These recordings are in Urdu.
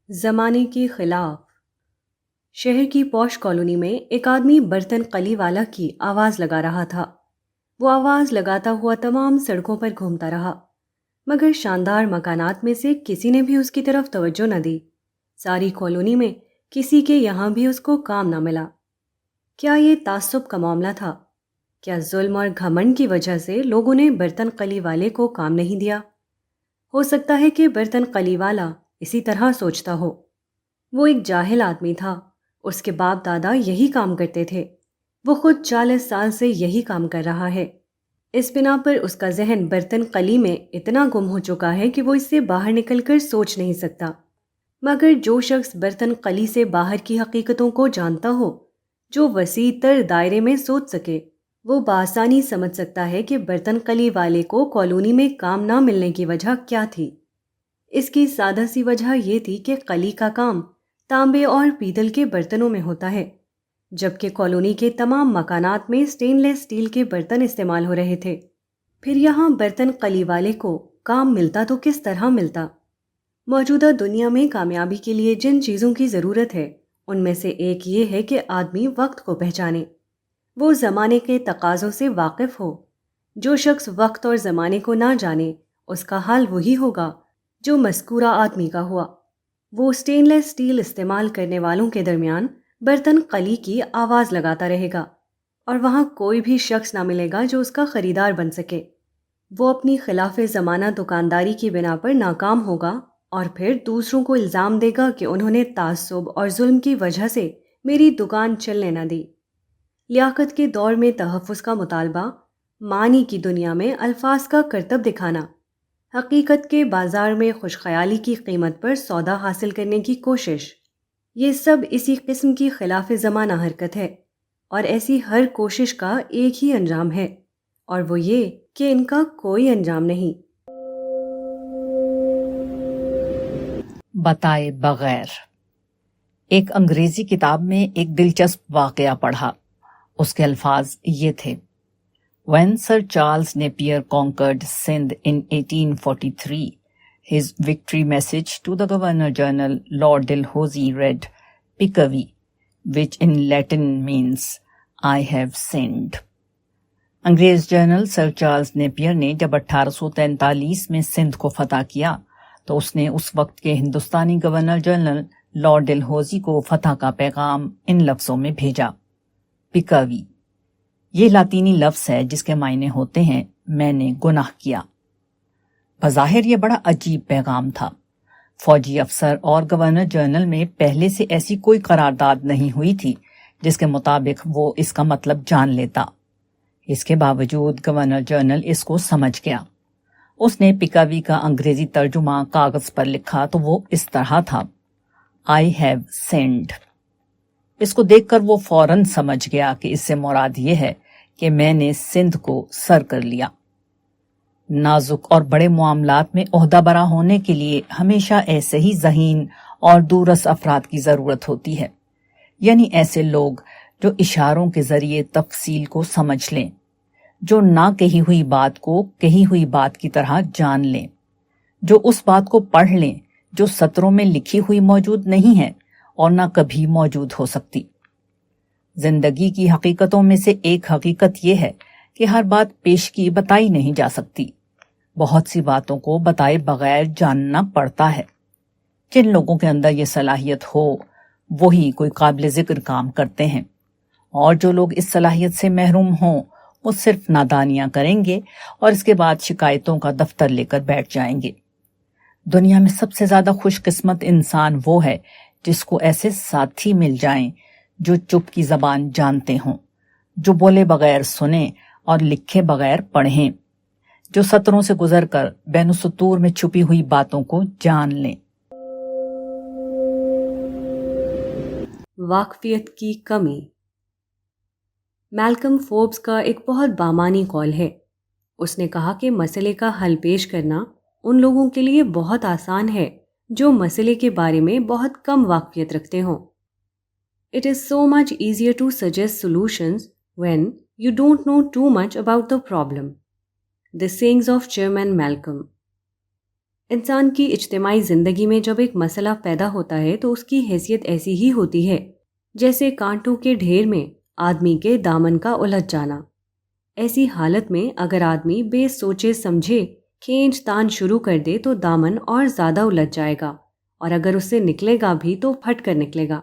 زمانے کے خلاف شہر کی پوش کالونی میں ایک آدمی برتن قلی والا کی آواز لگا رہا تھا۔ وہ آواز لگاتا ہوا تمام سڑکوں پر گھومتا رہا، مگر شاندار مکانات میں سے کسی نے بھی اس کی طرف توجہ نہ دی۔ ساری کالونی میں کسی کے یہاں بھی اس کو کام نہ ملا۔ کیا یہ تعصب کا معاملہ تھا؟ کیا ظلم اور گھمنڈ کی وجہ سے لوگوں نے برتن قلی والے کو کام نہیں دیا؟ ہو سکتا ہے کہ برتن قلی والا اسی طرح سوچتا ہو۔ وہ ایک جاہل آدمی تھا، اس کے باپ دادا یہی کام کرتے تھے، وہ خود 40 سال سے یہی کام کر رہا ہے۔ اس بنا پر اس کا ذہن برتن قلی میں اتنا گم ہو چکا ہے کہ وہ اس سے باہر نکل کر سوچ نہیں سکتا۔ مگر جو شخص برتن قلی سے باہر کی حقیقتوں کو جانتا ہو، جو وسیع تر دائرے میں سوچ سکے، وہ بآسانی سمجھ سکتا ہے کہ برتن قلی والے کو کالونی میں کام نہ ملنے کی وجہ کیا تھی۔ اس کی سادہ سی وجہ یہ تھی کہ قلی کا کام تانبے اور پیتل کے برتنوں میں ہوتا ہے، جبکہ کالونی کے تمام مکانات میں سٹین لیس سٹیل کے برتن استعمال ہو رہے تھے۔ پھر یہاں برتن قلی والے کو کام ملتا تو کس طرح ملتا؟ موجودہ دنیا میں کامیابی کے لیے جن چیزوں کی ضرورت ہے، ان میں سے ایک یہ ہے کہ آدمی وقت کو پہچانے، وہ زمانے کے تقاضوں سے واقف ہو۔ جو شخص وقت اور زمانے کو نہ جانے، اس کا حال وہی ہوگا جو مذکورہ آدمی کا ہوا۔ وہ سٹین لیس سٹیل استعمال کرنے والوں کے درمیان برتن قلی کی آواز لگاتا رہے گا، اور وہاں کوئی بھی شخص نہ ملے گا جو اس کا خریدار بن سکے۔ وہ اپنی خلاف زمانہ دکانداری کی بنا پر ناکام ہوگا، اور پھر دوسروں کو الزام دے گا کہ انہوں نے تعصب اور ظلم کی وجہ سے میری دکان چلنے نہ دی۔ لیاقت کے دور میں تحفظ کا مطالبہ، معنی کی دنیا میں الفاظ کا کرتب دکھانا، حقیقت کے بازار میں خوش خیالی کی قیمت پر سودا حاصل کرنے کی کوشش، یہ سب اسی قسم کی خلاف زمانہ حرکت ہے، اور ایسی ہر کوشش کا ایک ہی انجام ہے، اور وہ یہ کہ ان کا کوئی انجام نہیں۔ بتائے بغیر۔ ایک انگریزی کتاب میں ایک دلچسپ واقعہ پڑھا۔ اس کے الفاظ یہ تھے: When Sir Charles Napier conquered Sindh in 1843, his victory message to the Governor-General Lord Dalhousie read, Picavi, which in Latin means, I have sinned. انگریز جنرل سر چارلز نیپیئر نے جب 1843 میں سندھ کو فتح کیا تو اس نے اس وقت کے ہندوستانی گورنر جنرل لارڈ ڈلہوزی کو فتح کا پیغام ان لفظوں میں بھیجا: پکاوی۔ یہ لاطینی لفظ ہے جس کے معنی ہوتے ہیں میں نے گناہ کیا۔ بظاہر یہ بڑا عجیب پیغام تھا۔ فوجی افسر اور گورنر جنرل میں پہلے سے ایسی کوئی قرارداد نہیں ہوئی تھی جس کے مطابق وہ اس کا مطلب جان لیتا۔ اس کے باوجود گورنر جنرل اس کو سمجھ گیا۔ اس نے پکاوی کا انگریزی ترجمہ کاغذ پر لکھا تو وہ اس طرح تھا: I have sinned۔ اس کو دیکھ کر وہ فوراً سمجھ گیا کہ اس سے مراد یہ ہے کہ میں نے سندھ کو سر کر لیا۔ نازک اور بڑے معاملات میں عہدہ برا ہونے کے لیے ہمیشہ ایسے ہی ذہین اور دورس افراد کی ضرورت ہوتی ہے، یعنی ایسے لوگ جو اشاروں کے ذریعے تفصیل کو سمجھ لیں، جو نہ کہی ہوئی بات کو کہی ہوئی بات کی طرح جان لیں، جو اس بات کو پڑھ لیں جو سطروں میں لکھی ہوئی موجود نہیں ہے اور نہ کبھی موجود ہو سکتی۔ زندگی کی حقیقتوں میں سے ایک حقیقت یہ ہے کہ ہر بات پیش کی بتائی نہیں جا سکتی۔ بہت سی باتوں کو بتائے بغیر جاننا پڑتا ہے۔ جن لوگوں کے اندر یہ صلاحیت ہو وہی کوئی قابل ذکر کام کرتے ہیں، اور جو لوگ اس صلاحیت سے محروم ہوں وہ صرف نادانیاں کریں گے اور اس کے بعد شکایتوں کا دفتر لے کر بیٹھ جائیں گے۔ دنیا میں سب سے زیادہ خوش قسمت انسان وہ ہے جس کو ایسے ساتھی مل جائیں جو چپ کی زبان جانتے ہوں، جو بولے بغیر سنیں اور لکھے بغیر پڑھیں، جو سطروں سے گزر کر بین السطور میں چھپی ہوئی باتوں کو جان لیں۔ واقفیت کی کمی۔ میلکم فوربس کا ایک بہت بامانی قول ہے۔ اس نے کہا کہ مسئلے کا حل پیش کرنا ان لوگوں کے لیے بہت آسان ہے جو مسئلے کے بارے میں بہت کم واقفیت رکھتے ہوں۔ It is so much easier to suggest solutions when you don't know too much about the problem. The sayings of Chairman Malcolm. انسان کی اجتماعی زندگی میں جب ایک مسئلہ پیدا ہوتا ہے تو اس کی حیثیت ایسی ہی ہوتی ہے جیسے کانٹوں کے ڈھیر میں آدمی کے دامن کا الجھ جانا۔ ایسی حالت میں اگر آدمی بے سوچے سمجھے کھینچ تان شروع کر دے تو دامن اور زیادہ الجھ جائے گا، اور اگر اس سے نکلے گا بھی تو پھٹ کر نکلے گا۔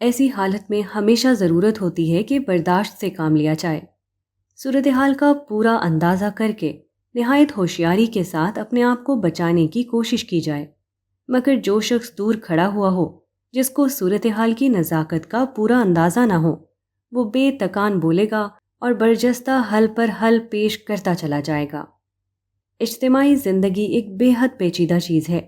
ایسی حالت میں ہمیشہ ضرورت ہوتی ہے کہ برداشت سے کام لیا جائے، صورتحال کا پورا اندازہ کر کے نہایت ہوشیاری کے ساتھ اپنے آپ کو بچانے کی کوشش کی جائے۔ مگر جو شخص دور کھڑا ہوا ہو، جس کو صورتحال کی نزاکت کا پورا اندازہ نہ ہو، وہ بے تکان بولے گا اور برجستہ حل پر حل پیش کرتا چلا جائے گا۔ اجتماعی زندگی ایک بے حد پیچیدہ چیز ہے۔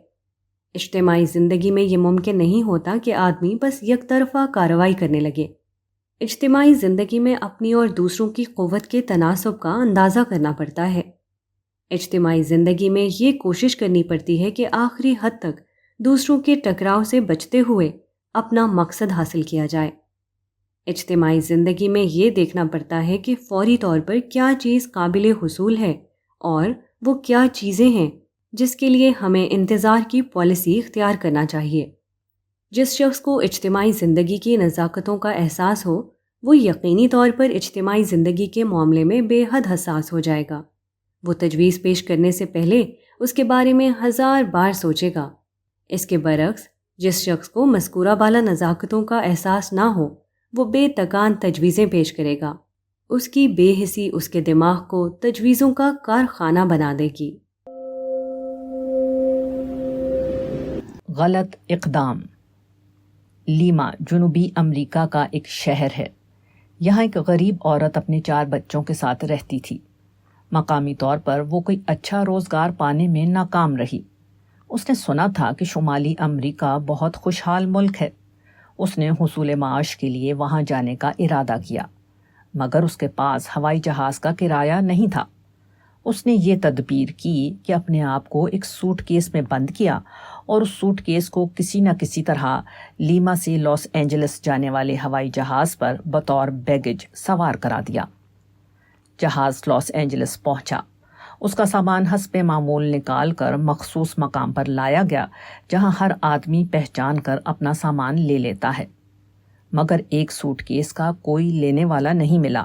اجتماعی زندگی میں یہ ممکن نہیں ہوتا کہ آدمی بس یک طرفہ کارروائی کرنے لگے۔ اجتماعی زندگی میں اپنی اور دوسروں کی قوت کے تناسب کا اندازہ کرنا پڑتا ہے۔ اجتماعی زندگی میں یہ کوشش کرنی پڑتی ہے کہ آخری حد تک دوسروں کے ٹکراؤ سے بچتے ہوئے اپنا مقصد حاصل کیا جائے۔ اجتماعی زندگی میں یہ دیکھنا پڑتا ہے کہ فوری طور پر کیا چیز قابل حصول ہے اور وہ کیا چیزیں ہیں جس کے لیے ہمیں انتظار کی پالیسی اختیار کرنا چاہیے۔ جس شخص کو اجتماعی زندگی کی نزاکتوں کا احساس ہو، وہ یقینی طور پر اجتماعی زندگی کے معاملے میں بے حد حساس ہو جائے گا۔ وہ تجویز پیش کرنے سے پہلے اس کے بارے میں 1000 بار سوچے گا۔ اس کے برعکس جس شخص کو مذکورہ بالا نزاکتوں کا احساس نہ ہو، وہ بے تکان تجویزیں پیش کرے گا۔ اس کی بے حسی اس کے دماغ کو تجویزوں کا کارخانہ بنا دے گی۔ غلط اقدام۔ لیما جنوبی امریکہ کا ایک شہر ہے۔ یہاں ایک غریب عورت اپنے 4 بچوں کے ساتھ رہتی تھی۔ مقامی طور پر وہ کوئی اچھا روزگار پانے میں ناکام رہی۔ اس نے سنا تھا کہ شمالی امریکہ بہت خوشحال ملک ہے۔ اس نے حصول معاش کے لیے وہاں جانے کا ارادہ کیا، مگر اس کے پاس ہوائی جہاز کا کرایہ نہیں تھا۔ اس نے یہ تدبیر کی کہ اپنے آپ کو ایک سوٹ کیس میں بند کیا اور اس سوٹ کیس کو کسی نہ کسی طرح لیما سے لاس اینجلس جانے والے ہوائی جہاز پر بطور بیگیج سوار کرا دیا۔ جہاز لاس اینجلس پہنچا۔ اس کا سامان حسب معمول نکال کر مخصوص مقام پر لایا گیا جہاں ہر آدمی پہچان کر اپنا سامان لے لیتا ہے، مگر ایک سوٹ کیس کا کوئی لینے والا نہیں ملا۔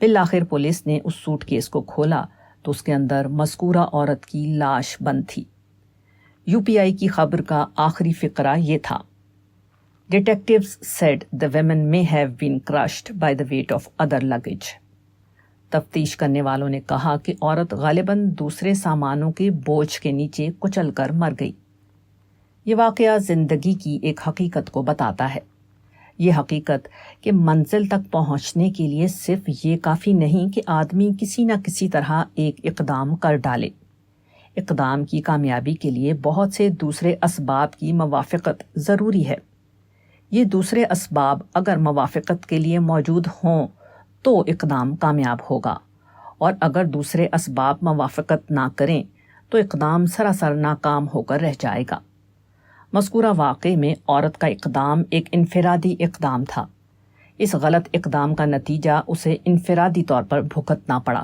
بالآخر پولیس نے اس سوٹ کیس کو کھولا تو اس کے اندر مذکورہ عورت کی لاش بند تھی۔ UPI کی خبر کا آخری فقرہ یہ تھا: Detectives said the women may have been crushed by the weight of other luggage۔ تفتیش کرنے والوں نے کہا کہ عورت غالباً دوسرے سامانوں کے بوجھ کے نیچے کچل کر مر گئی۔ یہ واقعہ زندگی کی ایک حقیقت کو بتاتا ہے۔ یہ حقیقت کہ منزل تک پہنچنے کے لیے صرف یہ کافی نہیں کہ آدمی کسی نہ کسی طرح ایک اقدام کر ڈالے۔ اقدام کی کامیابی کے لیے بہت سے دوسرے اسباب کی موافقت ضروری ہے۔ یہ دوسرے اسباب اگر موافقت کے لیے موجود ہوں تو اقدام کامیاب ہوگا، اور اگر دوسرے اسباب موافقت نہ کریں تو اقدام سراسر ناکام ہو کر رہ جائے گا۔ مذکورہ واقعے میں عورت کا اقدام ایک انفرادی اقدام تھا۔ اس غلط اقدام کا نتیجہ اسے انفرادی طور پر بھگتنا پڑا،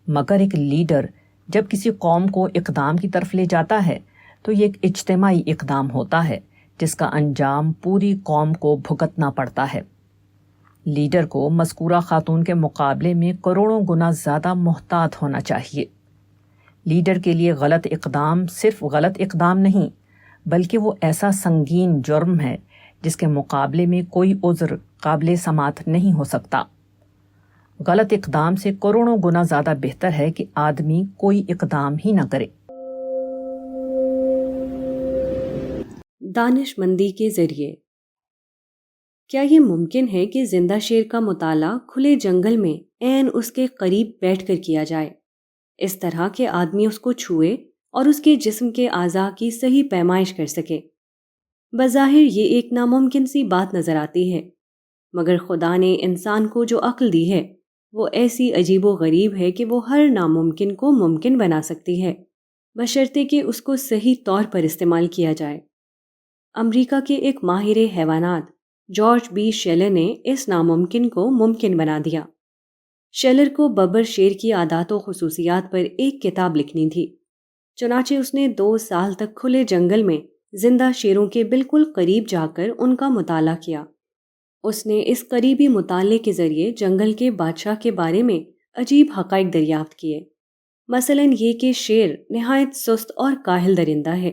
مگر ایک لیڈر جب کسی قوم کو اقدام کی طرف لے جاتا ہے تو یہ ایک اجتماعی اقدام ہوتا ہے جس کا انجام پوری قوم کو بھگتنا پڑتا ہے۔ لیڈر کو مذکورہ خاتون کے مقابلے میں کروڑوں گنا زیادہ محتاط ہونا چاہیے۔ لیڈر کے لیے غلط اقدام صرف غلط اقدام نہیں، بلکہ وہ ایسا سنگین جرم ہے جس کے مقابلے میں کوئی عذر قابل سماعت نہیں ہو سکتا۔ غلط اقدام سے کروڑوں گنا زیادہ بہتر ہے کہ آدمی کوئی اقدام ہی نہ کرے۔ دانش مندی کے ذریعے۔ کیا یہ ممکن ہے کہ زندہ شیر کا مطالعہ کھلے جنگل میں عین اس کے قریب بیٹھ کر کیا جائے، اس طرح کہ آدمی اس کو چھوئے اور اس کے جسم کے اعضاء کی صحیح پیمائش کر سکے؟ بظاہر یہ ایک ناممکن سی بات نظر آتی ہے، مگر خدا نے انسان کو جو عقل دی ہے وہ ایسی عجیب و غریب ہے کہ وہ ہر ناممکن کو ممکن بنا سکتی ہے، بشرطے کہ اس کو صحیح طور پر استعمال کیا جائے۔ امریکہ کے ایک ماہر حیوانات جارج بی شیلر نے اس ناممکن کو ممکن بنا دیا۔ شیلر کو ببر شیر کی عادات و خصوصیات پر ایک کتاب لکھنی تھی۔ چنانچہ اس نے 2 سال تک کھلے جنگل میں زندہ شیروں کے بالکل قریب جا کر ان کا مطالعہ کیا۔ اس نے اس قریبی مطالعے کے ذریعے جنگل کے بادشاہ کے بارے میں عجیب حقائق دریافت کیے، مثلاً یہ کہ شیر نہایت سست اور کاہل درندہ ہے۔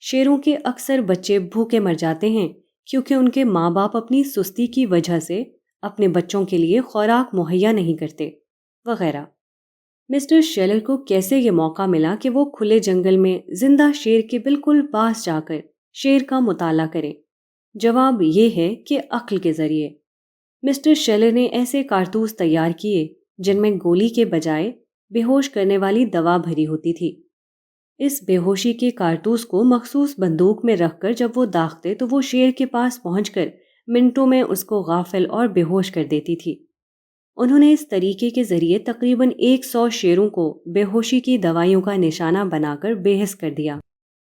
شیروں کے اکثر بچے بھوکے مر جاتے ہیں کیونکہ ان کے ماں باپ اپنی سستی کی وجہ سے اپنے بچوں کے لیے خوراک مہیا نہیں کرتے، وغیرہ۔ مسٹر شیلر کو کیسے یہ موقع ملا کہ وہ کھلے جنگل میں زندہ شیر کے بالکل پاس جا کر شیر کا مطالعہ کریں؟ جواب یہ ہے کہ عقل کے ذریعے۔ مسٹر شیلر نے ایسے کارتوس تیار کیے جن میں گولی کے بجائے بے ہوش کرنے والی دوا بھری ہوتی تھی۔ اس بے ہوشی کے کارتوس کو مخصوص بندوق میں رکھ کر جب وہ داغتے تو وہ شیر کے پاس پہنچ کر منٹوں میں اس کو غافل اور بے ہوش کر دیتی تھی۔ انہوں نے اس طریقے کے ذریعے تقریباً 100 شیروں کو بے ہوشی کی دوائیوں کا نشانہ بنا کر بے حس کر دیا،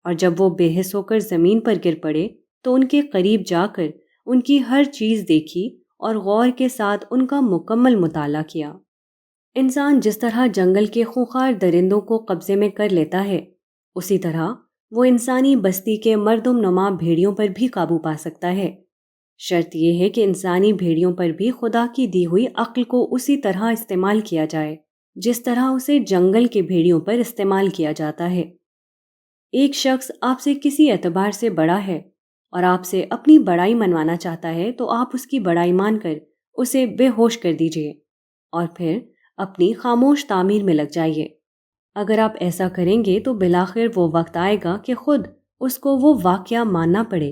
اور جب وہ بے حس ہو کر زمین پر گر پڑے تو ان کے قریب جا کر ان کی ہر چیز دیکھی اور غور کے ساتھ ان کا مکمل مطالعہ کیا۔ انسان جس طرح جنگل کے خونخوار درندوں کو قبضے میں کر لیتا ہے، اسی طرح وہ انسانی بستی کے مردم نما بھیڑیوں پر بھی قابو پا سکتا ہے۔ شرط یہ ہے کہ انسانی بھیڑیوں پر بھی خدا کی دی ہوئی عقل کو اسی طرح استعمال کیا جائے جس طرح اسے جنگل کے بھیڑیوں پر استعمال کیا جاتا ہے۔ ایک شخص آپ سے کسی اعتبار سے بڑا ہے اور آپ سے اپنی بڑائی منوانا چاہتا ہے تو آپ اس کی بڑائی مان کر اسے بے ہوش کر دیجئے اور پھر اپنی خاموش تعمیر میں لگ جائیے۔ اگر آپ ایسا کریں گے تو بالآخر وہ وقت آئے گا کہ خود اس کو وہ واقعہ ماننا پڑے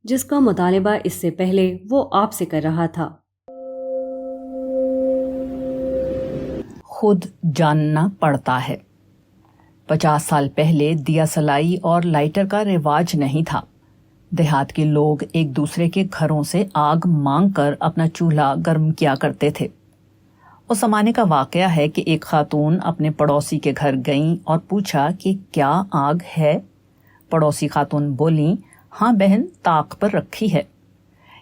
جس کا مطالبہ اس سے پہلے وہ آپ سے کر رہا تھا۔ خود جاننا پڑتا ہے۔ 50 سال پہلے دیا سلائی اور لائٹر کا رواج نہیں تھا۔ دیہات کے لوگ ایک دوسرے کے گھروں سے آگ مانگ کر اپنا چولہا گرم کیا کرتے تھے۔ اس زمانے کا واقعہ ہے کہ ایک خاتون اپنے پڑوسی کے گھر گئیں اور پوچھا کہ کیا آگ ہے؟ پڑوسی خاتون بولیں، ہاں بہن، طاق پر رکھی ہے۔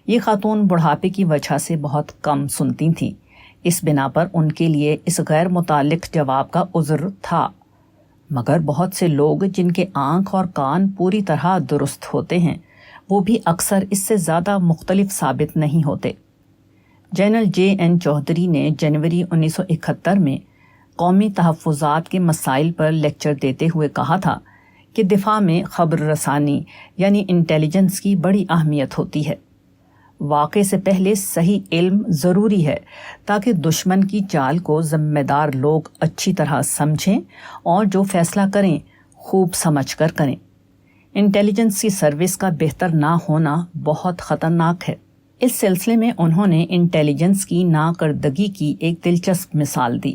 یہ خاتون بڑھاپے کی وجہ سے بہت کم سنتی تھیں، اس بنا پر ان کے لیے اس غیر متعلق جواب کا عذر تھا۔ مگر بہت سے لوگ جن کے آنکھ اور کان پوری طرح درست ہوتے ہیں، وہ بھی اکثر اس سے زیادہ مختلف ثابت نہیں ہوتے۔ General J.N. چودھری نے جنوری 1971 میں قومی تحفظات کے مسائل پر لیکچر دیتے ہوئے کہا تھا کہ دفاع میں خبر رسانی یعنی انٹیلیجنس کی بڑی اہمیت ہوتی ہے۔ واقعے سے پہلے صحیح علم ضروری ہے تاکہ دشمن کی چال کو ذمہ دار لوگ اچھی طرح سمجھیں اور جو فیصلہ کریں خوب سمجھ کر کریں۔ انٹیلیجنس کی سروس کا بہتر نہ ہونا بہت خطرناک ہے۔ اس سلسلے میں انہوں نے انٹیلیجنس کی ناکردگی کی ایک دلچسپ مثال دی۔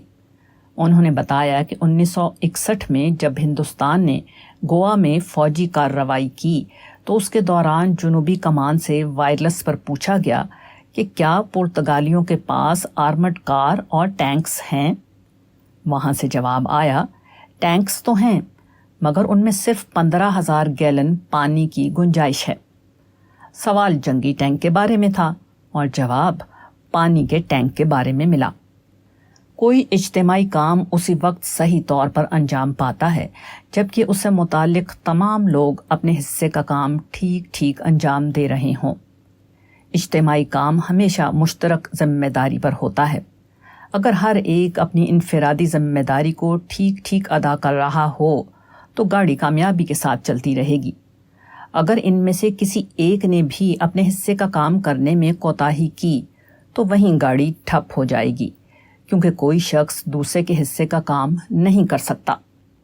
انہوں نے بتایا کہ 1961 میں جب ہندوستان نے گوا میں فوجی کارروائی کی تو اس کے دوران جنوبی کمان سے وائرلیس پر پوچھا گیا کہ کیا پرتگالیوں کے پاس آرمڈ کار اور ٹینکس ہیں؟ وہاں سے جواب آیا، ٹینکس تو ہیں مگر ان میں صرف 15,000 گیلن پانی کی گنجائش ہے۔ سوال جنگی ٹینک کے بارے میں تھا اور جواب پانی کے ٹینک کے بارے میں ملا۔ کوئی اجتماعی کام اسی وقت صحیح طور پر انجام پاتا ہے جبکہ اس سے متعلق تمام لوگ اپنے حصے کا کام ٹھیک ٹھیک انجام دے رہے ہوں۔ اجتماعی کام ہمیشہ مشترک ذمہ داری پر ہوتا ہے۔ اگر ہر ایک اپنی انفرادی ذمہ داری کو ٹھیک ٹھیک ادا کر رہا ہو تو گاڑی کامیابی کے ساتھ چلتی رہے گی۔ اگر ان میں سے کسی ایک نے بھی اپنے حصے کا کام کرنے میں کوتاہی کی تو وہیں گاڑی ٹھپ ہو جائے گی، کیونکہ کوئی شخص دوسرے کے حصے کا کام نہیں کر سکتا۔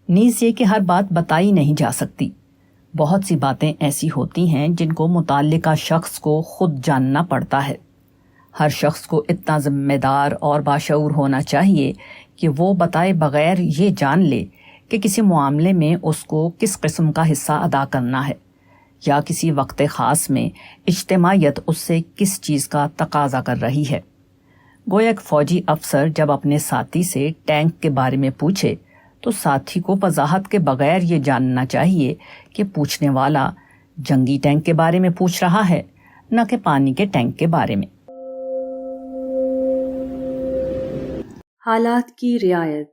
نیز یہ کہ ہر بات بتائی نہیں جا سکتی۔ بہت سی باتیں ایسی ہوتی ہیں جن کو متعلقہ شخص کو خود جاننا پڑتا ہے۔ ہر شخص کو اتنا ذمہ دار اور باشعور ہونا چاہیے کہ وہ بتائے بغیر یہ جان لے کہ کسی معاملے میں اس کو کس قسم کا حصہ ادا کرنا ہے، یا کسی وقت خاص میں اجتماعیت اس سے کس چیز کا تقاضا کر رہی ہے۔ گویا ایک فوجی افسر جب اپنے ساتھی سے ٹینک کے بارے میں پوچھے تو ساتھی کو وضاحت کے بغیر یہ جاننا چاہیے کہ پوچھنے والا جنگی ٹینک کے بارے میں پوچھ رہا ہے نہ کہ پانی کے ٹینک کے بارے میں۔ حالات کی رعایت۔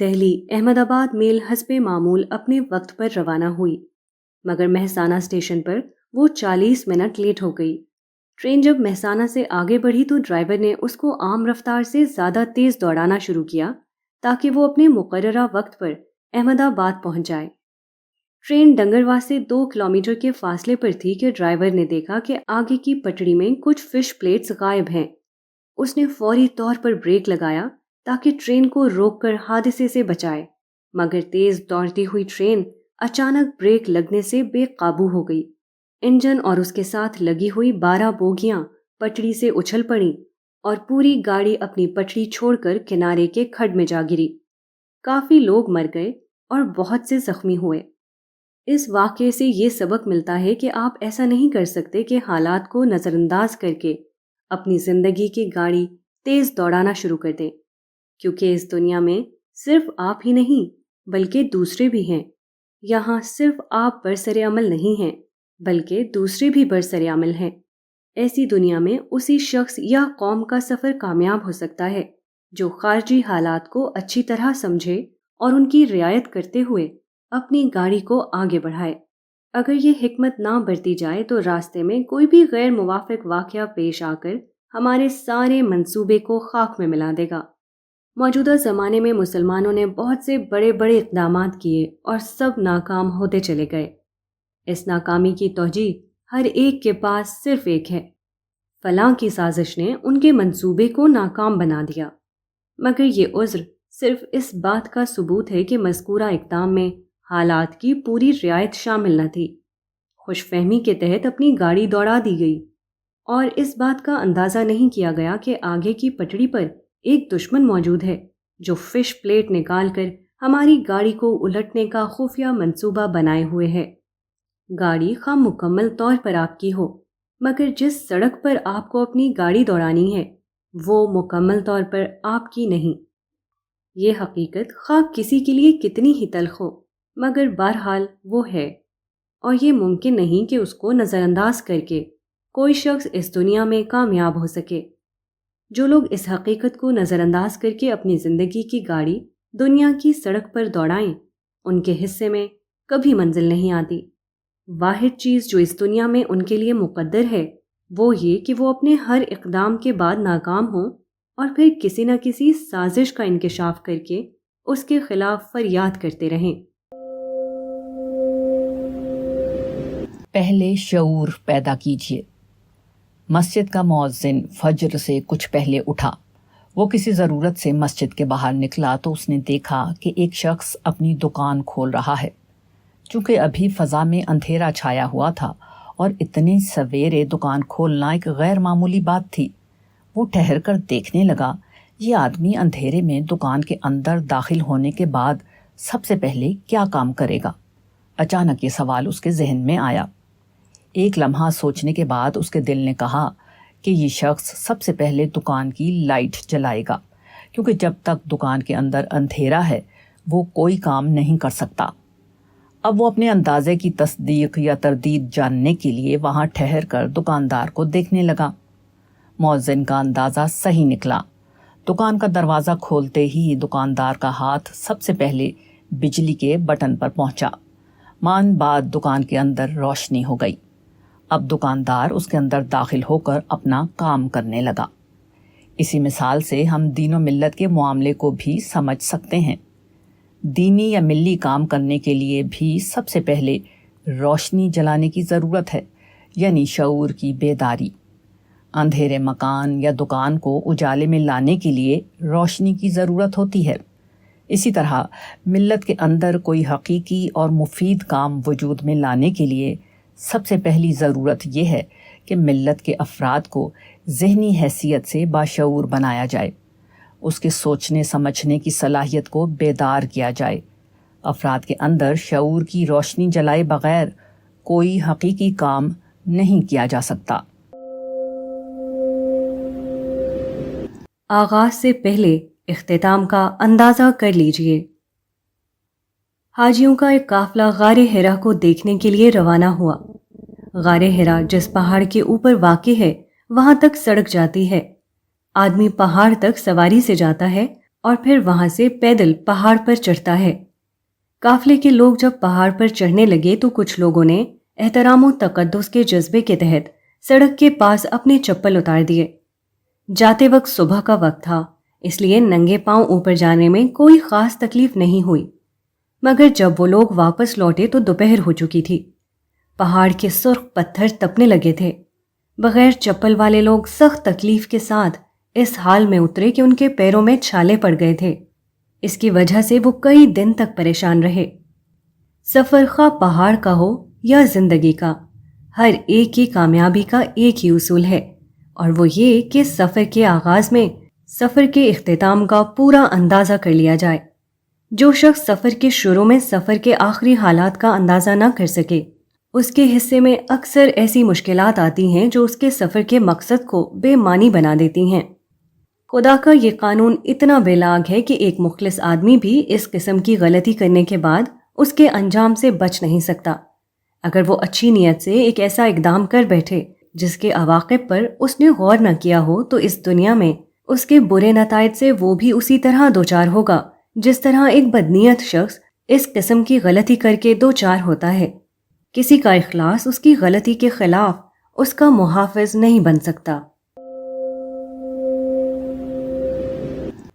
دہلی احمد آباد میل حسب معمول اپنے وقت پر روانہ ہوئی، مگر مہسانہ اسٹیشن پر وہ 40 منٹ لیٹ ہو گئی۔ ٹرین جب مہسانہ سے آگے بڑھی تو ڈرائیور نے اس کو عام رفتار سے زیادہ تیز دوڑانا شروع کیا تاکہ وہ اپنے مقررہ وقت پر احمد آباد پہنچ جائے۔ ٹرین ڈنگروا سے 2 کلومیٹر کے فاصلے پر تھی کہ ڈرائیور نے دیکھا کہ آگے کی پٹڑی میں کچھ فش پلیٹس غائب ہیں۔ اس نے فوری طور پر بریک لگایا تاکہ ٹرین کو روک کر حادثے سے بچائے، مگر تیز دوڑتی ہوئی ٹرین اچانک بریک لگنے سے بے قابو ہو گئی۔ انجن اور اس کے ساتھ لگی ہوئی 12 بوگیاں پٹڑی سے اچھل پڑیں اور پوری گاڑی اپنی پٹڑی چھوڑ کر کنارے کے کھڈ میں جا گری۔ کافی لوگ مر گئے اور بہت سے زخمی ہوئے۔ اس واقعے سے یہ سبق ملتا ہے کہ آپ ایسا نہیں کر سکتے کہ حالات کو نظر انداز کر کے اپنی زندگی کی گاڑی تیز دوڑانا شروع کر دیں، کیونکہ اس دنیا میں صرف آپ ہی نہیں بلکہ دوسرے بھی ہیں۔ یہاں صرف آپ برسر عمل نہیں ہیں بلکہ دوسرے بھی برسر عمل ہیں۔ ایسی دنیا میں اسی شخص یا قوم کا سفر کامیاب ہو سکتا ہے جو خارجی حالات کو اچھی طرح سمجھے اور ان کی رعایت کرتے ہوئے اپنی گاڑی کو آگے بڑھائے۔ اگر یہ حکمت نہ برتی جائے تو راستے میں کوئی بھی غیر موافق واقعہ پیش آ کر ہمارے سارے منصوبے کو خاک میں ملا دے گا۔ موجودہ زمانے میں مسلمانوں نے بہت سے بڑے بڑے اقدامات کیے اور سب ناکام ہوتے چلے گئے۔ اس ناکامی کی توجہ ہر ایک کے پاس صرف ایک ہے، فلاں کی سازش نے ان کے منصوبے کو ناکام بنا دیا۔ مگر یہ عذر صرف اس بات کا ثبوت ہے کہ مذکورہ اقدام میں حالات کی پوری رعایت شامل نہ تھی۔ خوش فہمی کے تحت اپنی گاڑی دوڑا دی گئی اور اس بات کا اندازہ نہیں کیا گیا کہ آگے کی پٹڑی پر ایک دشمن موجود ہے جو فش پلیٹ نکال کر ہماری گاڑی کو الٹنے کا خفیہ منصوبہ بنائے ہوئے ہے۔ گاڑی خواہ مکمل طور پر آپ کی ہو، مگر جس سڑک پر آپ کو اپنی گاڑی دوڑانی ہے وہ مکمل طور پر آپ کی نہیں۔ یہ حقیقت خواہ کسی کے لیے کتنی ہی تلخ ہو، مگر بہرحال وہ ہے، اور یہ ممکن نہیں کہ اس کو نظر انداز کر کے کوئی شخص اس دنیا میں کامیاب ہو سکے۔ جو لوگ اس حقیقت کو نظر انداز کر کے اپنی زندگی کی گاڑی دنیا کی سڑک پر دوڑائیں، ان کے حصے میں کبھی منزل نہیں آتی۔ واحد چیز جو اس دنیا میں ان کے لیے مقدر ہے وہ یہ کہ وہ اپنے ہر اقدام کے بعد ناکام ہوں اور پھر کسی نہ کسی سازش کا انکشاف کر کے اس کے خلاف فریاد کرتے رہیں۔ پہلے شعور پیدا کیجیے۔ مسجد کا مؤذن فجر سے کچھ پہلے اٹھا۔ وہ کسی ضرورت سے مسجد کے باہر نکلا تو اس نے دیکھا کہ ایک شخص اپنی دکان کھول رہا ہے۔ چونکہ ابھی فضا میں اندھیرا چھایا ہوا تھا اور اتنے سویرے دکان کھولنا ایک غیر معمولی بات تھی، وہ ٹھہر کر دیکھنے لگا یہ آدمی اندھیرے میں دکان کے اندر داخل ہونے کے بعد سب سے پہلے کیا کام کرے گا۔ اچانک یہ سوال اس کے ذہن میں آیا۔ ایک لمحہ سوچنے کے بعد اس کے دل نے کہا کہ یہ شخص سب سے پہلے دکان کی لائٹ جلائے گا، کیونکہ جب تک دکان کے اندر اندھیرا ہے وہ کوئی کام نہیں کر سکتا۔ اب وہ اپنے اندازے کی تصدیق یا تردید جاننے کے لیے وہاں ٹھہر کر دکاندار کو دیکھنے لگا۔ مؤذن کا اندازہ صحیح نکلا۔ دکان کا دروازہ کھولتے ہی دکاندار کا ہاتھ سب سے پہلے بجلی کے بٹن پر پہنچا۔ مان بعد دکان کے اندر روشنی ہو گئی۔ اب دکاندار اس کے اندر داخل ہو کر اپنا کام کرنے لگا۔ اسی مثال سے ہم دین و ملت کے معاملے کو بھی سمجھ سکتے ہیں۔ دینی یا ملی کام کرنے کے لیے بھی سب سے پہلے روشنی جلانے کی ضرورت ہے، یعنی شعور کی بیداری۔ اندھیرے مکان یا دکان کو اجالے میں لانے کے لیے روشنی کی ضرورت ہوتی ہے۔ اسی طرح ملت کے اندر کوئی حقیقی اور مفید کام وجود میں لانے کے لیے سب سے پہلی ضرورت یہ ہے کہ ملت کے افراد کو ذہنی حیثیت سے باشعور بنایا جائے، اس کے سوچنے سمجھنے کی صلاحیت کو بیدار کیا جائے۔ افراد کے اندر شعور کی روشنی جلائے بغیر کوئی حقیقی کام نہیں کیا جا سکتا۔ آغاز سے پہلے اختتام کا اندازہ کر لیجئے۔ حاجیوں کا ایک قافلہ غار حرا کو دیکھنے کے لیے روانہ ہوا۔ غار حرا جس پہاڑ کے اوپر واقع ہے وہاں تک سڑک جاتی ہے۔ آدمی پہاڑ تک سواری سے جاتا ہے اور پھر وہاں سے پیدل پہاڑ پر چڑھتا ہے۔ قافلے کے لوگ جب پہاڑ پر چڑھنے لگے تو کچھ لوگوں نے احترام و تقدس کے جذبے کے تحت سڑک کے پاس اپنے چپل اتار دیے۔ جاتے وقت صبح کا وقت تھا، اس لیے ننگے پاؤں اوپر جانے میں کوئی خاص تکلیف نہیں ہوئی، مگر جب وہ لوگ واپس لوٹے تو دوپہر ہو چکی تھی۔ پہاڑ کے سرخ پتھر تپنے لگے تھے۔ بغیر چپل والے لوگ سخت تکلیف کے ساتھ اس حال میں اترے کہ ان کے پیروں میں چھالے پڑ گئے تھے۔ اس کی وجہ سے وہ کئی دن تک پریشان رہے۔ سفر خواہ پہاڑ کا ہو یا زندگی کا، ہر ایک کی کامیابی کا ایک ہی اصول ہے، اور وہ یہ کہ سفر کے آغاز میں سفر کے اختتام کا پورا اندازہ کر لیا جائے۔ جو شخص سفر کے شروع میں سفر کے آخری حالات کا اندازہ نہ کر سکے، اس کے حصے میں اکثر ایسی مشکلات آتی ہیں جو اس کے سفر کے مقصد کو بے معنی بنا دیتی ہیں۔ خدا کا یہ قانون اتنا بے لاگ ہے کہ ایک مخلص آدمی بھی اس قسم کی غلطی کرنے کے بعد اس کے انجام سے بچ نہیں سکتا۔ اگر وہ اچھی نیت سے ایک ایسا اقدام کر بیٹھے جس کے عواقب پر اس نے غور نہ کیا ہو، تو اس دنیا میں اس کے برے نتائج سے وہ بھی اسی طرح دوچار ہوگا جس طرح ایک بدنیت شخص اس قسم کی غلطی کر کے دوچار ہوتا ہے۔ کسی کا اخلاص اس کی غلطی کے خلاف اس کا محافظ نہیں بن سکتا۔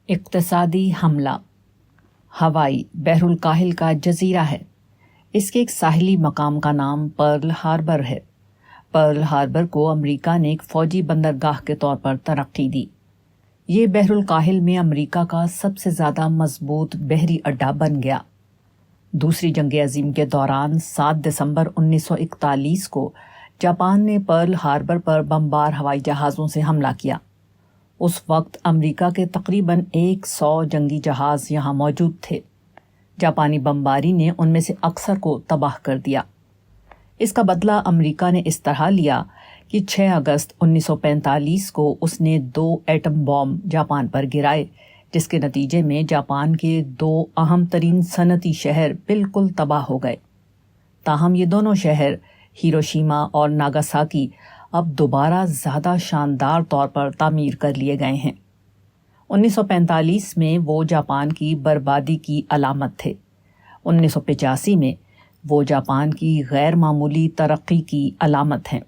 اقتصادی حملہ۔ ہوائی بحر الکاہل کا جزیرہ ہے۔ اس کے ایک ساحلی مقام کا نام پرل ہاربر ہے۔ پرل ہاربر کو امریکہ نے ایک فوجی بندرگاہ کے طور پر ترقی دی۔ یہ بحر الکاہل میں امریکہ کا سب سے زیادہ مضبوط بحری اڈہ بن گیا۔ دوسری جنگ عظیم کے دوران 7 دسمبر 1941 کو جاپان نے پرل ہاربر پر بمبار ہوائی جہازوں سے حملہ کیا۔ اس وقت امریکہ کے تقریباً 100 جنگی جہاز یہاں موجود تھے۔ جاپانی بمباری نے ان میں سے اکثر کو تباہ کر دیا۔ اس کا بدلہ امریکہ نے اس طرح لیا کہ 6 اگست 1945 کو اس نے 2 ایٹم بم جاپان پر گرائے، جس کے نتیجے میں جاپان کے 2 اہم ترین صنعتی شہر بالکل تباہ ہو گئے۔ تاہم یہ دونوں شہر ہیروشیما اور ناگاساکی اب دوبارہ زیادہ شاندار طور پر تعمیر کر لیے گئے ہیں۔ 1945 میں وہ جاپان کی بربادی کی علامت تھے۔ 1985 میں وہ جاپان کی غیر معمولی ترقی کی علامت ہیں۔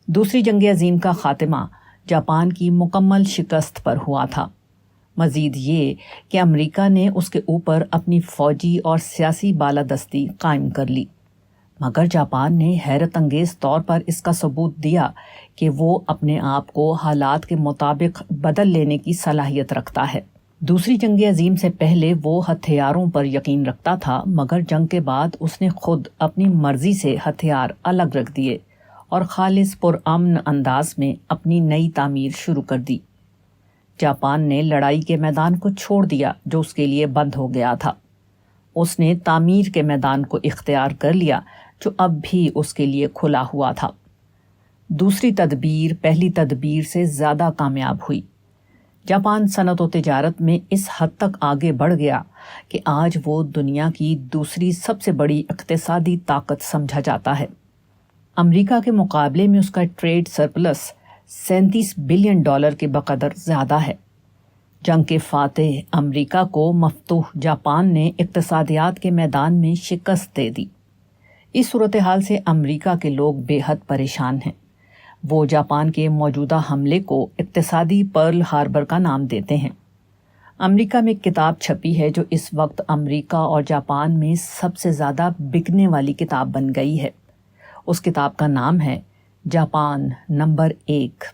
دوسری جنگ عظیم کا خاتمہ جاپان کی مکمل شکست پر ہوا تھا۔ مزید یہ کہ امریکہ نے اس کے اوپر اپنی فوجی اور سیاسی بالادستی قائم کر لی، مگر جاپان نے حیرت انگیز طور پر اس کا ثبوت دیا کہ وہ اپنے آپ کو حالات کے مطابق بدل لینے کی صلاحیت رکھتا ہے۔ دوسری جنگ عظیم سے پہلے وہ ہتھیاروں پر یقین رکھتا تھا، مگر جنگ کے بعد اس نے خود اپنی مرضی سے ہتھیار الگ رکھ دیے اور خالص پرامن انداز میں اپنی نئی تعمیر شروع کر دی۔ جاپان نے لڑائی کے میدان کو چھوڑ دیا جو اس کے لیے بند ہو گیا تھا۔ اس نے تعمیر کے میدان کو اختیار کر لیا جو اب بھی اس کے لیے کھلا ہوا تھا۔ دوسری تدبیر پہلی تدبیر سے زیادہ کامیاب ہوئی۔ جاپان صنعت و تجارت میں اس حد تک آگے بڑھ گیا کہ آج وہ دنیا کی دوسری سب سے بڑی اقتصادی طاقت سمجھا جاتا ہے۔ امریکہ کے مقابلے میں اس کا ٹریڈ سرپلس $37 بلین کے بقدر زیادہ ہے۔ جنگ کے فاتح امریکہ کو مفتوح جاپان نے اقتصادیات کے میدان میں شکست دے دی۔ اس صورتحال سے امریکہ کے لوگ بے حد پریشان ہیں۔ وہ جاپان کے موجودہ حملے کو اقتصادی پرل ہاربر کا نام دیتے ہیں۔ امریکہ میں ایک کتاب چھپی ہے جو اس وقت امریکہ اور جاپان میں سب سے زیادہ بکنے والی کتاب بن گئی ہے۔ اس کتاب کا نام ہے جاپان نمبر 1۔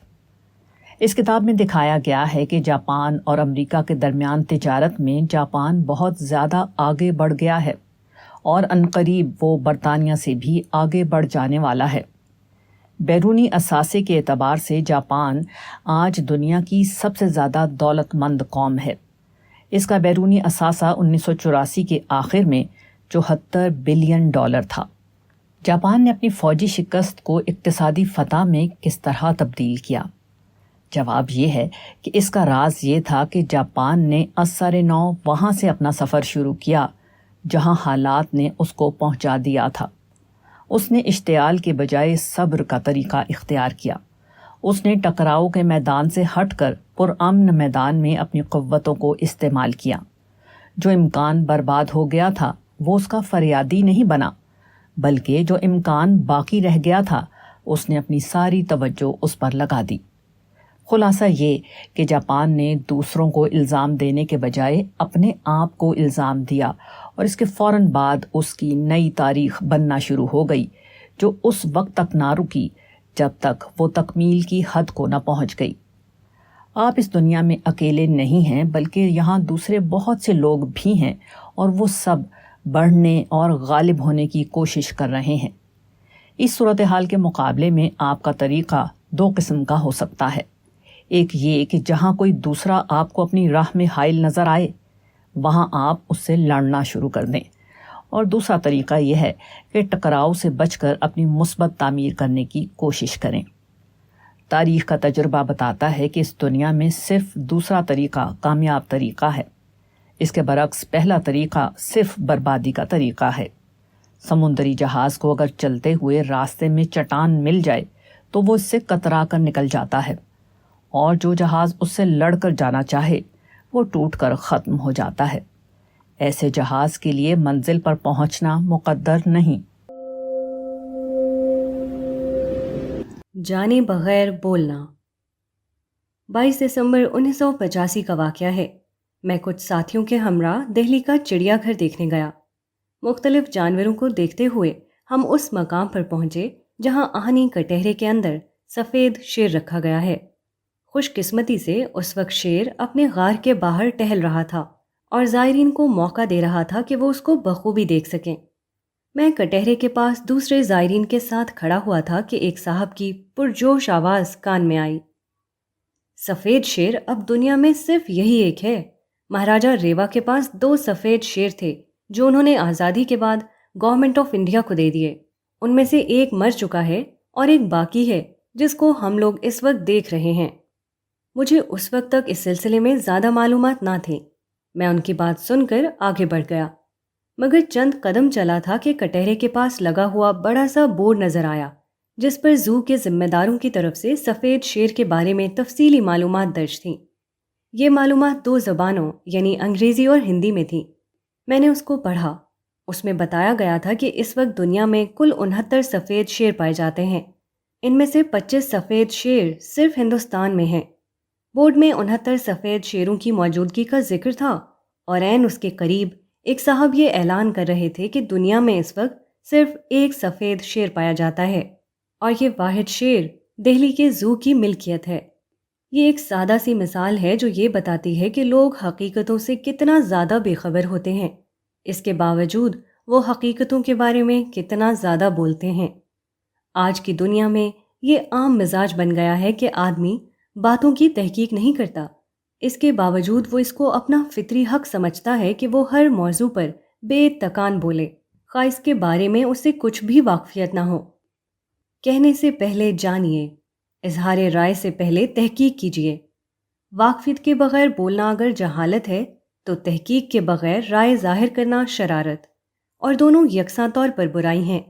اس کتاب میں دکھایا گیا ہے کہ جاپان اور امریکہ کے درمیان تجارت میں جاپان بہت زیادہ آگے بڑھ گیا ہے اور عنقریب وہ برطانیہ سے بھی آگے بڑھ جانے والا ہے۔ بیرونی اثاثے کے اعتبار سے جاپان آج دنیا کی سب سے زیادہ دولت مند قوم ہے۔ اس کا بیرونی اثاثہ 1984 کے آخر میں $74 بلین تھا۔ جاپان نے اپنی فوجی شکست کو اقتصادی فتح میں کس طرح تبدیل کیا؟ جواب یہ ہے کہ اس کا راز یہ تھا کہ جاپان نے اثر نو وہاں سے اپنا سفر شروع کیا جہاں حالات نے اس کو پہنچا دیا تھا۔ اس نے اشتعال کے بجائے صبر کا طریقہ اختیار کیا۔ اس نے ٹکراؤ کے میدان سے ہٹ کر پرامن میدان میں اپنی قوتوں کو استعمال کیا۔ جو امکان برباد ہو گیا تھا وہ اس کا فریادی نہیں بنا، بلکہ جو امکان باقی رہ گیا تھا اس نے اپنی ساری توجہ اس پر لگا دی۔ خلاصہ یہ کہ جاپان نے دوسروں کو الزام دینے کے بجائے اپنے آپ کو الزام دیا، اور اس کے فوراً بعد اس کی نئی تاریخ بننا شروع ہو گئی، جو اس وقت تک نہ رکی جب تک وہ تکمیل کی حد کو نہ پہنچ گئی۔ آپ اس دنیا میں اکیلے نہیں ہیں، بلکہ یہاں دوسرے بہت سے لوگ بھی ہیں، اور وہ سب بڑھنے اور غالب ہونے کی کوشش کر رہے ہیں۔ اس صورتحال کے مقابلے میں آپ کا طریقہ دو قسم کا ہو سکتا ہے۔ ایک یہ کہ جہاں کوئی دوسرا آپ کو اپنی راہ میں حائل نظر آئے وہاں آپ اس سے لڑنا شروع کر دیں، اور دوسرا طریقہ یہ ہے کہ ٹکراؤ سے بچ کر اپنی مثبت تعمیر کرنے کی کوشش کریں۔ تاریخ کا تجربہ بتاتا ہے کہ اس دنیا میں صرف دوسرا طریقہ کامیاب طریقہ ہے، اس کے برعکس پہلا طریقہ صرف بربادی کا طریقہ ہے۔ سمندری جہاز کو اگر چلتے ہوئے راستے میں چٹان مل جائے تو وہ اس سے کترا کر نکل جاتا ہے، اور جو جہاز اس سے لڑ کر جانا چاہے وہ ٹوٹ کر ختم ہو جاتا ہے۔ ایسے جہاز کے لیے منزل پر پہنچنا مقدر نہیں۔ جانے بغیر بولنا۔ 22 دسمبر 1985 کا واقعہ ہے۔ میں کچھ ساتھیوں کے ہمراہ دہلی کا چڑیا گھر دیکھنے گیا۔ مختلف جانوروں کو دیکھتے ہوئے ہم اس مقام پر پہنچے جہاں آہنی کٹہرے کے اندر سفید شیر رکھا گیا ہے۔ خوش قسمتی سے اس وقت شیر اپنے غار کے باہر ٹہل رہا تھا اور زائرین کو موقع دے رہا تھا کہ وہ اس کو بخوبی دیکھ سکیں۔ میں کٹہرے کے پاس دوسرے زائرین کے ساتھ کھڑا ہوا تھا کہ ایک صاحب کی پرجوش آواز کان میں آئی، سفید شیر اب دنیا میں صرف یہی ایک ہے۔ مہاراجہ ریوا کے پاس 2 سفید شیر تھے جو انہوں نے آزادی کے بعد گورنمنٹ آف انڈیا کو دے دیے۔ ان میں سے ایک مر چکا ہے اور ایک باقی ہے جس کو ہم لوگ اس وقت دیکھ رہے ہیں۔ مجھے اس وقت تک اس سلسلے میں زیادہ معلومات نہ تھیں۔ میں ان کی بات سن کر آگے بڑھ گیا، مگر چند قدم چلا تھا کہ کٹہرے کے پاس لگا ہوا بڑا سا بورڈ نظر آیا جس پر زو کے ذمہ داروں کی طرف سے سفید شیر کے بارے میں تفصیلی معلومات درج تھیں۔ یہ معلومات 2 زبانوں یعنی انگریزی اور ہندی میں تھیں۔ میں نے اس کو پڑھا۔ اس میں بتایا گیا تھا کہ اس وقت دنیا میں کل 69 سفید شیر پائے جاتے ہیں۔ ان میں سے 25 سفید شیر صرف ہندوستان میں ہیں۔ بورڈ میں 69 سفید شیروں کی موجودگی کا ذکر تھا، اور عین اس کے قریب ایک صاحب یہ اعلان کر رہے تھے کہ دنیا میں اس وقت صرف ایک سفید شیر پایا جاتا ہے، اور یہ واحد شیر دہلی کے زو کی ملکیت ہے۔ یہ ایک سادہ سی مثال ہے جو یہ بتاتی ہے کہ لوگ حقیقتوں سے کتنا زیادہ بے خبر ہوتے ہیں، اس کے باوجود وہ حقیقتوں کے بارے میں کتنا زیادہ بولتے ہیں۔ آج کی دنیا میں یہ عام مزاج بن گیا ہے کہ آدمی باتوں کی تحقیق نہیں کرتا، اس کے باوجود وہ اس کو اپنا فطری حق سمجھتا ہے کہ وہ ہر موضوع پر بے تکان بولے، خواہ اس کے بارے میں اسے کچھ بھی واقفیت نہ ہو۔ کہنے سے پہلے جانیے، اظہار رائے سے پہلے تحقیق کیجیے۔ واقفیت کے بغیر بولنا اگر جہالت ہے تو تحقیق کے بغیر رائے ظاہر کرنا شرارت، اور دونوں یکساں طور پر برائی ہیں۔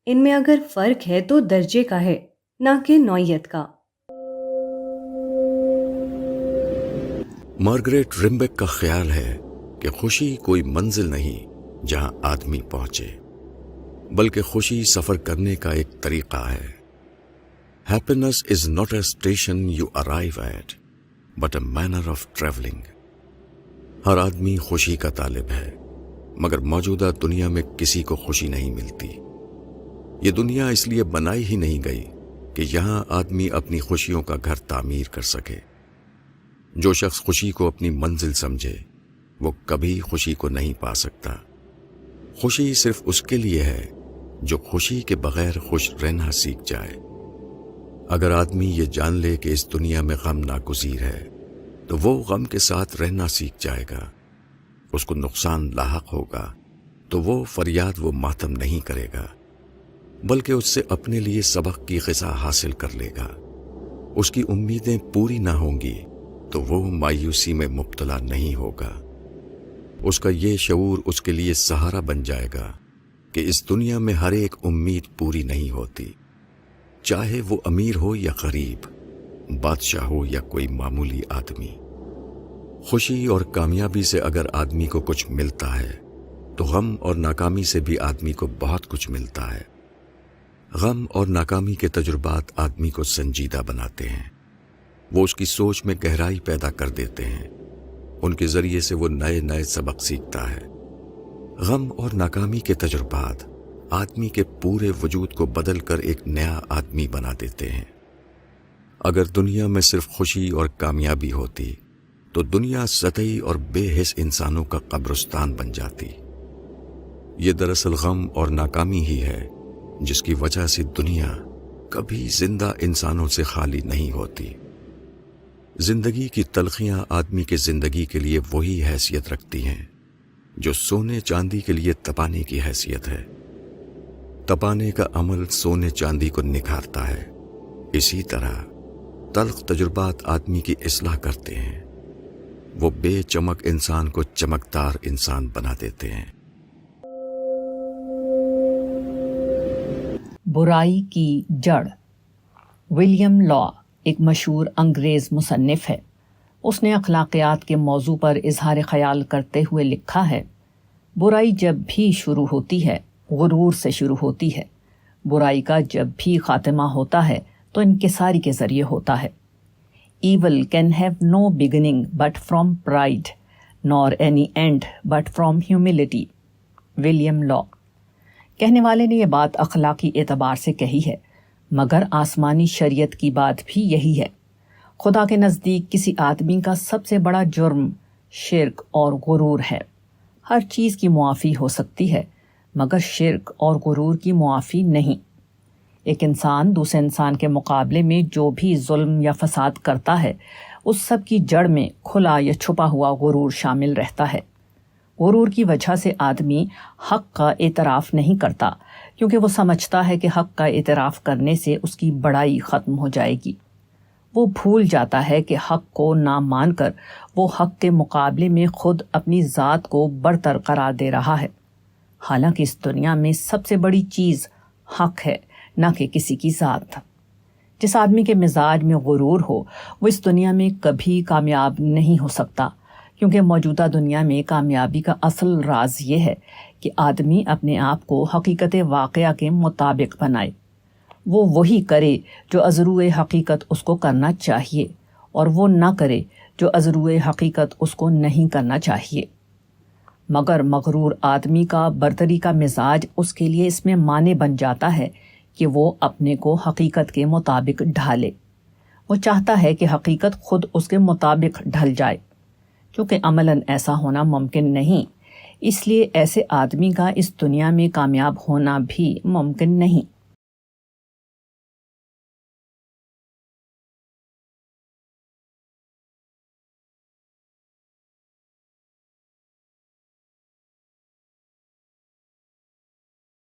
ان میں اگر فرق ہے تو درجے کا ہے، نہ کہ نوعیت کا۔ مارگریٹ رمبیک کا خیال ہے کہ خوشی کوئی منزل نہیں جہاں آدمی پہنچے، بلکہ خوشی سفر کرنے کا ایک طریقہ ہے۔ Happiness is not a station you arrive at, but a manner of traveling. ہر آدمی خوشی کا طالب ہے، مگر موجودہ دنیا میں کسی کو خوشی نہیں ملتی۔ یہ دنیا اس لیے بنائی ہی نہیں گئی کہ یہاں آدمی اپنی خوشیوں کا گھر تعمیر کر سکے۔ جو شخص خوشی کو اپنی منزل سمجھے وہ کبھی خوشی کو نہیں پا سکتا۔ خوشی صرف اس کے لیے ہے جو خوشی کے بغیر خوش رہنا سیکھ جائے۔ اگر آدمی یہ جان لے کہ اس دنیا میں غم ناگزیر ہے تو وہ غم کے ساتھ رہنا سیکھ جائے گا۔ اس کو نقصان لاحق ہوگا تو وہ فریاد و ماتم نہیں کرے گا، بلکہ اس سے اپنے لیے سبق کی غذا حاصل کر لے گا۔ اس کی امیدیں پوری نہ ہوں گی تو وہ مایوسی میں مبتلا نہیں ہوگا۔ اس کا یہ شعور اس کے لیے سہارا بن جائے گا کہ اس دنیا میں ہر ایک امید پوری نہیں ہوتی، چاہے وہ امیر ہو یا غریب، بادشاہ ہو یا کوئی معمولی آدمی۔ خوشی اور کامیابی سے اگر آدمی کو کچھ ملتا ہے تو غم اور ناکامی سے بھی آدمی کو بہت کچھ ملتا ہے۔ غم اور ناکامی کے تجربات آدمی کو سنجیدہ بناتے ہیں، وہ اس کی سوچ میں گہرائی پیدا کر دیتے ہیں، ان کے ذریعے سے وہ نئے نئے سبق سیکھتا ہے۔ غم اور ناکامی کے تجربات آدمی کے پورے وجود کو بدل کر ایک نیا آدمی بنا دیتے ہیں۔ اگر دنیا میں صرف خوشی اور کامیابی ہوتی تو دنیا سطحی اور بے حس انسانوں کا قبرستان بن جاتی۔ یہ دراصل غم اور ناکامی ہی ہے جس کی وجہ سے دنیا کبھی زندہ انسانوں سے خالی نہیں ہوتی۔ زندگی کی تلخیاں آدمی کے زندگی کے لیے وہی حیثیت رکھتی ہیں جو سونے چاندی کے لیے تپانے کی حیثیت ہے۔ تپانے کا عمل سونے چاندی کو نکھارتا ہے، اسی طرح تلخ تجربات آدمی کی اصلاح کرتے ہیں، وہ بے چمک انسان کو چمکدار انسان بنا دیتے ہیں۔ برائی کی جڑ۔ ولیم لا ایک مشہور انگریز مصنف ہے۔ اس نے اخلاقیات کے موضوع پر اظہار خیال کرتے ہوئے لکھا ہے، برائی جب بھی شروع ہوتی ہے غرور سے شروع ہوتی ہے، برائی کا جب بھی خاتمہ ہوتا ہے تو انکساری کے ذریعے ہوتا ہے۔ Evil can have no beginning but from pride nor any end but from humility. William Law. کہنے والے نے یہ بات اخلاقی اعتبار سے کہی ہے، مگر آسمانی شریعت کی بات بھی یہی ہے۔ خدا کے نزدیک کسی آدمی کا سب سے بڑا جرم شرک اور غرور ہے۔ ہر چیز کی معافی ہو سکتی ہے مگر شرک اور غرور کی معافی نہیں۔ ایک انسان دوسرے انسان کے مقابلے میں جو بھی ظلم یا فساد کرتا ہے اس سب کی جڑ میں کھلا یا چھپا ہوا غرور شامل رہتا ہے۔ غرور کی وجہ سے آدمی حق کا اعتراف نہیں کرتا کیونکہ وہ سمجھتا ہے کہ حق کا اعتراف کرنے سے اس کی بڑائی ختم ہو جائے گی۔ وہ بھول جاتا ہے کہ حق کو نہ مان کر وہ حق کے مقابلے میں خود اپنی ذات کو برتر قرار دے رہا ہے۔ حالانکہ اس دنیا میں سب سے بڑی چیز حق ہے، نہ کہ کسی کی ذات۔ جس آدمی کے مزاج میں غرور ہو وہ اس دنیا میں کبھی کامیاب نہیں ہو سکتا، کیونکہ موجودہ دنیا میں کامیابی کا اصل راز یہ ہے کہ آدمی اپنے آپ کو حقیقت واقعہ کے مطابق بنائے۔ وہ وہی کرے جو از روئے حقیقت اس کو کرنا چاہیے، اور وہ نہ کرے جو از روئے حقیقت اس کو نہیں کرنا چاہیے۔ مگر مغرور آدمی کا برتری کا مزاج اس کے لیے اس میں مانع بن جاتا ہے کہ وہ اپنے کو حقیقت کے مطابق ڈھالے۔ وہ چاہتا ہے کہ حقیقت خود اس کے مطابق ڈھل جائے۔ کیونکہ عملاً ایسا ہونا ممکن نہیں، اس لیے ایسے آدمی کا اس دنیا میں کامیاب ہونا بھی ممکن نہیں۔